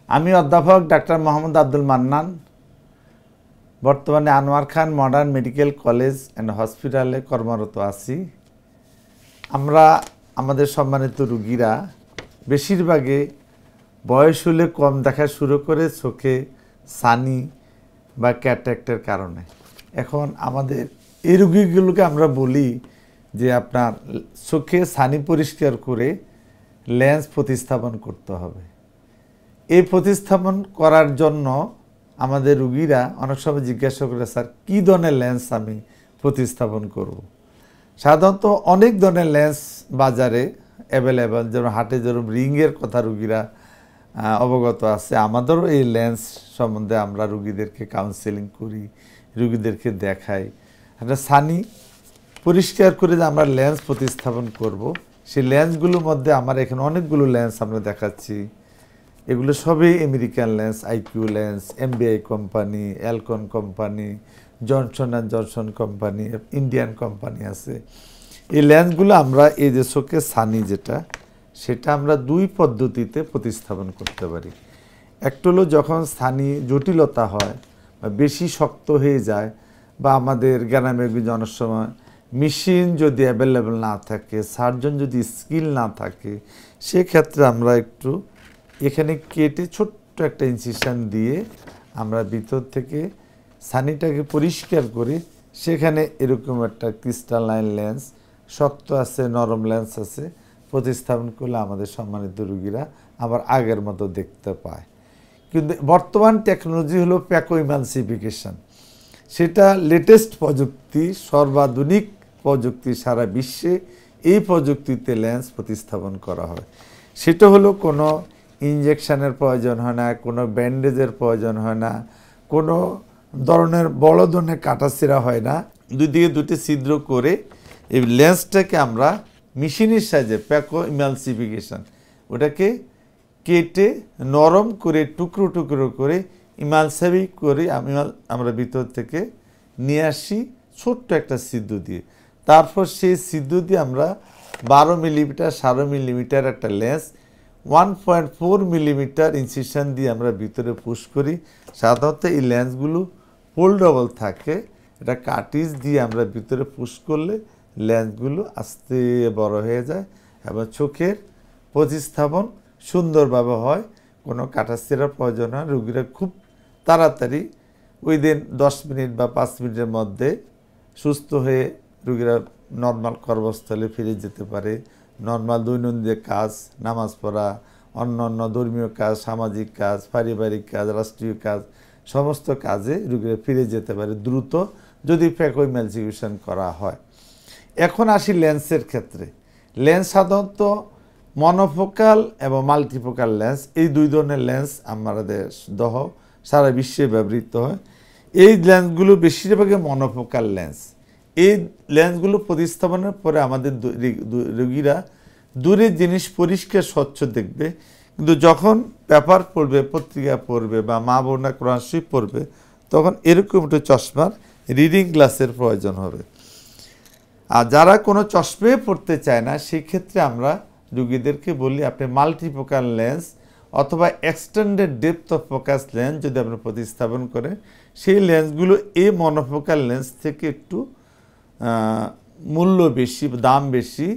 আমি অধ্যাপক ডাক্তার মোহাম্মদ আব্দুল মান্নান বর্তমানে আনোয়ার খান মডার্ন মেডিকেল কলেজ অ্যান্ড হসপিটালে কর্মরত আছি। আমরা আমাদের সম্মানিত রোগীরা বেশিরভাগে বয়স হলে কম দেখা শুরু করে চোখে ছানি বা ক্যাটারাক্টের কারণে। এখন আমাদের এই রোগীগুলোকে আমরা বলি যে আপনার চোখে ছানি পরিষ্কার করে লেন্স প্রতিস্থাপন করতে হবে। এই প্রতিস্থাপন করার জন্য আমাদের রোগীরা অনেক সময় জিজ্ঞাসা করে, স্যার কী ধরনের লেন্স আমি প্রতিস্থাপন করব। সাধারণত অনেক ধরনের লেন্স বাজারে অ্যাভেলেবেল, যেমন হাটে যেরকম রিংয়ের কথা রোগীরা অবগত আছে। আমাদেরও এই লেন্স সম্বন্ধে আমরা রোগীদেরকে কাউন্সেলিং করি, রোগীদেরকে দেখাই। একটা ছানি পরিষ্কার করে যে আমরা লেন্স প্রতিস্থাপন করব, সেই লেন্সগুলোর মধ্যে আমার এখানে অনেকগুলো লেন্স আমরা দেখাচ্ছি। এগুলো সবই American lens, IQ lens, MBI company, Alcon company, Johnson and Johnson company, Indian company আছে। এই লেন্সগুলো আমরা এই যে চোখের ছানি সেটা আমরা দুই পদ্ধতিতে প্রতিস্থাপন করতে পারি। একটা হলো যখন ছানি জটিলতা হয় বা বেশি শক্ত হয়ে যায়, বা আমাদের গ্রামে অনেক সময় মেশিন যদি অ্যাভেলেবেল না থাকে, সার্জন যদি স্কিল না থাকে, সেক্ষেত্রে আমরা একটু এখানে কেটে ছোট্ট একটা ইনসিশন দিয়ে আমরা ভিতর থেকে ছানিটাকে পরিষ্কার করি। সেখানে এরকম একটা ক্রিস্টালাইন লেন্স, শক্ত আছে, নরম লেন্স আছে, প্রতিস্থাপন করলে আমাদের সম্মানিত রোগীরা আবার আগের মতো দেখতে পায়। কিন্তু বর্তমান টেকনোলজি হলো প্যাকো ইমালসিফিকেশন। সেটা লেটেস্ট প্রযুক্তি, সর্বাধুনিক প্রযুক্তি, সারা বিশ্বে এই প্রযুক্তিতে লেন্স প্রতিস্থাপন করা হয়। সেটা হলো কোনো ইনজেকশনের প্রয়োজন হয় না, কোনো ব্যান্ডেজের প্রয়োজন হয় না, কোনো ধরনের বড় ধরনের কাটাছিড়া হয় না। দুদিকে দুটি ছিদ্র করে এই লেন্সটাকে আমরা মেশিনের সাহায্যে প্যাকো ইমালসিফিকেশন, ওটাকে কেটে নরম করে টুকরো টুকরো করে ইমালসাবি করে আমরা ভিতর থেকে নিয়ে আসি ছোট্ট একটা ছিদ্র দিয়ে। তারপর সেই ছিদ্র দিয়ে আমরা 12 মিলিমিটার 7 মিলিমিটার একটা লেন্স 1.4 মিলিমিটার ইনসিশন দিয়ে আমরা ভিতরে পুশ করি। সাধারণত এই লেন্সগুলো ফোল্ডেবল থাকে, এটা কাটিজ দিয়ে আমরা ভিতরে পুশ করলে লেন্সগুলো আস্তে বড় হয়ে যায় এবং চোখের প্রতিস্থাপন সুন্দরভাবে হয়, কোনো কাটাছিড়ার প্রয়োজন হয়। রোগীরা খুব তাড়াতাড়ি উইদিন 10 মিনিট বা 5 মিনিটের মধ্যে সুস্থ হয়ে রোগীরা নর্মাল কর্মস্থলে ফিরে যেতে পারে। নর্মাল দৈনন্দিন কাজ, নামাজ পড়া, অন্যান্য ধর্মীয় কাজ, সামাজিক কাজ, পারিবারিক কাজ, রাষ্ট্রীয় কাজ, সমস্ত কাজে রোগীরা ফিরে যেতে পারে দ্রুত, যদি প্যাকো ইমালসিফিকেশন করা হয়। এখন আসি লেন্সের ক্ষেত্রে। লেন্স সাধারণত মনোফোকাল এবং মাল্টিফোকাল লেন্স, এই দুই ধরনের লেন্স আমাদের সারা বিশ্বে ব্যবহৃত হয়। এই লেন্সগুলো বেশিরভাগই মনোফোকাল লেন্স। এই লেন্সগুলো প্রতিস্থাপনের পরে আমাদের রোগীরা দূরের জিনিস পরিষ্কার স্বচ্ছ দেখবে, কিন্তু যখন পেপার পড়বে, পত্রিকা পড়বে বা মা বোনা কোরআন শরীফ পড়বে, তখন এরকম একটা চশমার রিডিং গ্লাসের প্রয়োজন হবে। আর যারা কোনো চশমায় পড়তে চায় না, সেক্ষেত্রে আমরা রোগীদেরকে বলি আপনি মাল্টিফোকাল লেন্স অথবা extended depth of focus lens যদি আপনি প্রতিস্থাপন করেন, সেই লেন্সগুলো এই মনোফোকাল লেন্স থেকে একটু মূল্য বেশি, দাম বেশি।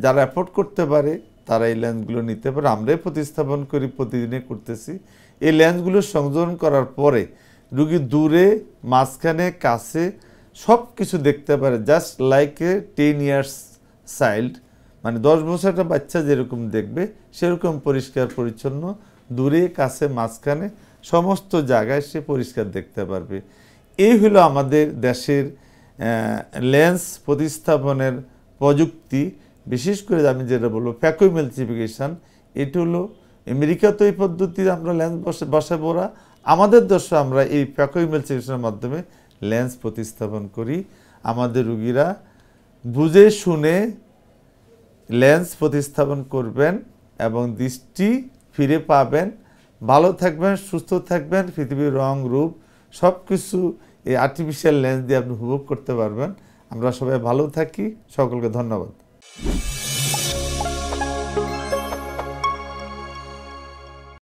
যারা অ্যাফোর্ড করতে পারে তারা এই লেন্সগুলো নিতে পারে। আমরাই প্রতিস্থাপন করি, প্রতিদিনে করতেছি। এই লেন্সগুলো সংযোজন করার পরে রোগী দূরে, মাঝখানে, কাছে সব কিছু দেখতে পারে, just like a 10 years child, মানে 10 বছর একটা বাচ্চা যেরকম দেখবে সেরকম পরিষ্কার পরিচ্ছন্ন, দূরে, কাছে, মাঝখানে সমস্ত জায়গায় সে পরিষ্কার দেখতে পারবে। এই হলো আমাদের দেশের লেন্স প্রতিস্থাপনের প্রযুক্তি। বিশেষ করে আমি যেটা বলবো প্যাকো ইমালসিফিকেশন, এটা হলো আমেরিকাতে এই পদ্ধতিতে আমরা লেন্স বসাবো না, আমাদের দেশে আমরা এই প্যাকো ইমালসিফিকেশনের মাধ্যমে লেন্স প্রতিস্থাপন করি। আমাদের রোগীরা বুঝে শুনে লেন্স প্রতিস্থাপন করবেন এবং দৃষ্টি ফিরে পাবেন, ভালো থাকবেন, সুস্থ থাকবেন, পৃথিবীর রং রূপ সব কিছু এই আর্টিফিশিয়াল লেন্স দিয়ে আপনি উপভোগ করতে পারবেন। আমরা সবাই ভালো থাকি, সকলকে ধন্যবাদ।